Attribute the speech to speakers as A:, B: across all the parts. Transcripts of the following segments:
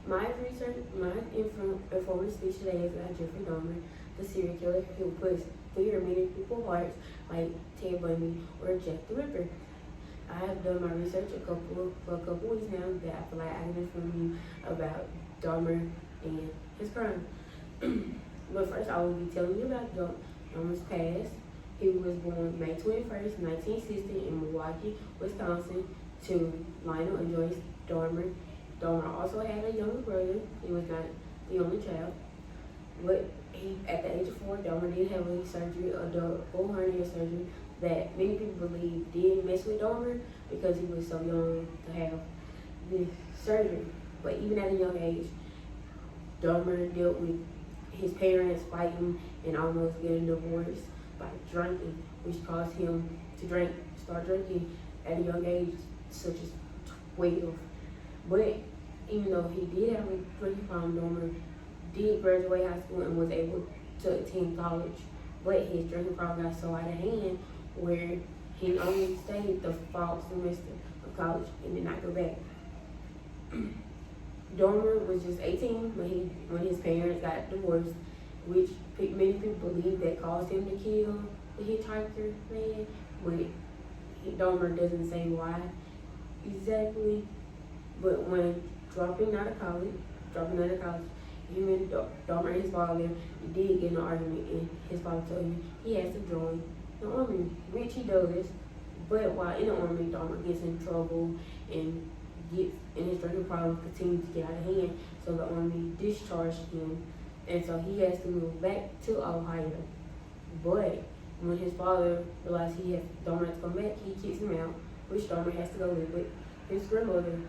A: My research, my informative speech today is about Jeffrey Dahmer, the serial killer who puts fear in many people's hearts, like Ted Bundy or Jack the Ripper. I have done my research for a couple weeks now that I feel like I can inform you about Dahmer and his crime. But first, I will be telling you about Dahmer's past. He was born May 21st, 1960 in Milwaukee, Wisconsin, to Lionel and Joyce Dahmer. Dahmer also had a younger brother. He was not the only child. But at the age of 4, Dahmer did have a surgery, a double hernia surgery, that many people believe did mess with Dahmer because he was so young to have this surgery. But even at a young age, Dahmer dealt with his parents fighting and almost getting divorced by drinking, which caused him to start drinking at a young age, such as 12. But even though he did have a drinking problem, Dahmer did graduate high school and was able to attend college. But his drinking problem got so out of hand where he only stayed the fall semester of college and did not go back. Dahmer was just 18 when his parents got divorced, which many people believe that caused him to kill the hitchhiker man, but Dahmer doesn't say why exactly. But when dropping out of college, him and Dahmer and his father did get in an argument, and his father told him he has to join the army, which he does. But while in the army, Dahmer gets in trouble and his drinking problem continues to get out of hand, so the army discharged him, and so he has to move back to Ohio. But when his father realized Dahmer has to come back, he kicks him out, which Dahmer has to go live with his grandmother.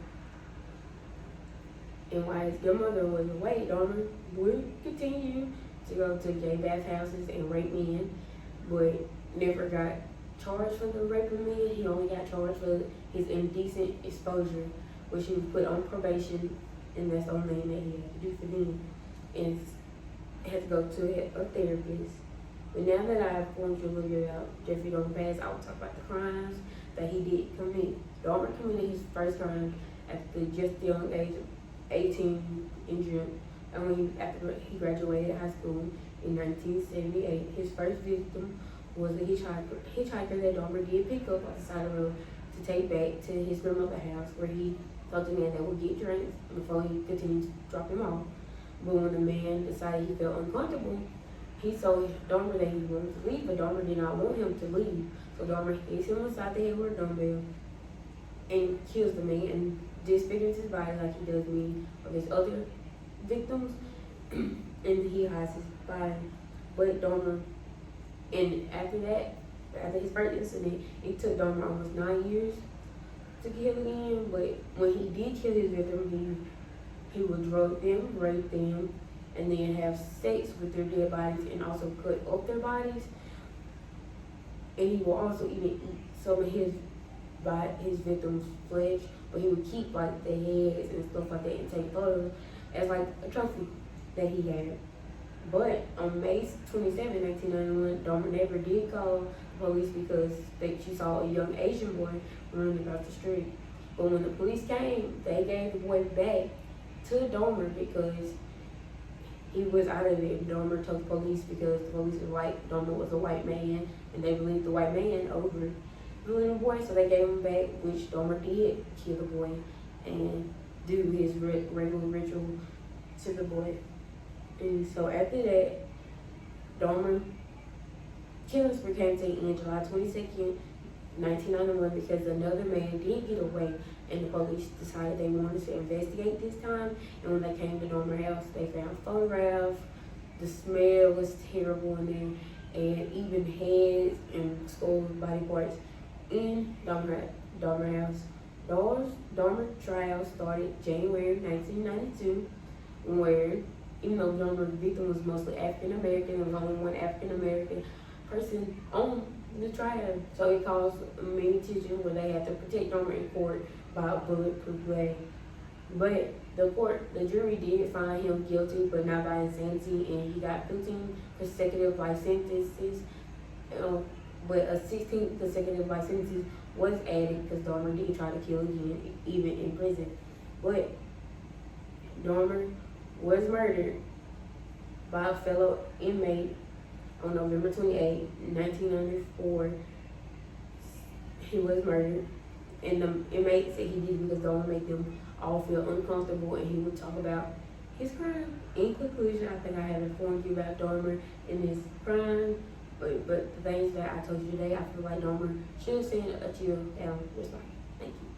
A: And while his grandmother was away, Dahmer would continue to go to gay bathhouses and rape men, but never got charged for the rape of men. He only got charged for his indecent exposure, which he was put on probation, and that's the only thing that he had to do for them, and had to go to a therapist. But now that I've informed you a little bit about Jeffrey Dahmer's past, I'll talk about the crimes that he did commit. Dahmer committed his first crime at just the young age of 18 in June, and after he graduated high school in 1978. His first victim was a hitchhiker that Dahmer did pick up on the side of the road to take back to his grandmother's house, where he told the man that would get drinks before he continued to drop him off. But when the man decided he felt uncomfortable, he told Dahmer that he wanted to leave, but Dahmer did not want him to leave. So Dahmer hits him inside the head with a dumbbell and kills the man and disfigures his body like he does many of his other victims, and he hides his body. But Dahmer, and after his first incident, it took Dahmer almost 9 years to kill again. But when he did kill his victim, he would drug them, rape them, and then have sex with their dead bodies and also cut up their bodies. And he will also even eat some of his victims' flesh, but he would keep like the heads and stuff like that and take photos as like a trophy that he had. But on May 27, 1991, Dahmer never did call the police because she saw a young Asian boy running across the street. But when the police came, they gave the boy back to Dahmer because he was out of it. Dahmer told the police because the police was white. Dahmer was a white man, and they believed the white man over the little boy, so they gave him back, which Dahmer did kill the boy and do his regular ritual to the boy. And so after that, Dahmer killings came to an end July 22nd, 1991, because another man did get away, and the police decided they wanted to investigate this time. And when they came to Dahmer's house, they found photographs. The smell was terrible in there, and even heads and skull body parts in Dahmer's house. Dahmer trial started January 1992, where even though Dahmer's victim was mostly African American, there was only one African American person on the trial, so it caused many tension where they had to protect Dahmer in court by a bulletproof way. But the jury did find him guilty, but not by insanity, and he got 15 consecutive life sentences. But a 16th consecutive life sentence was added because Dahmer did try to kill again, even in prison. But Dormer was murdered by a fellow inmate on November 28, 1994. He was murdered, and the inmate said he did it because Dormer made them all feel uncomfortable, and he would talk about his crime. In conclusion, I think I have informed you about Dormer and his crime, but the things that I told you today, I feel like Dormer should send a chill down his life. Thank you.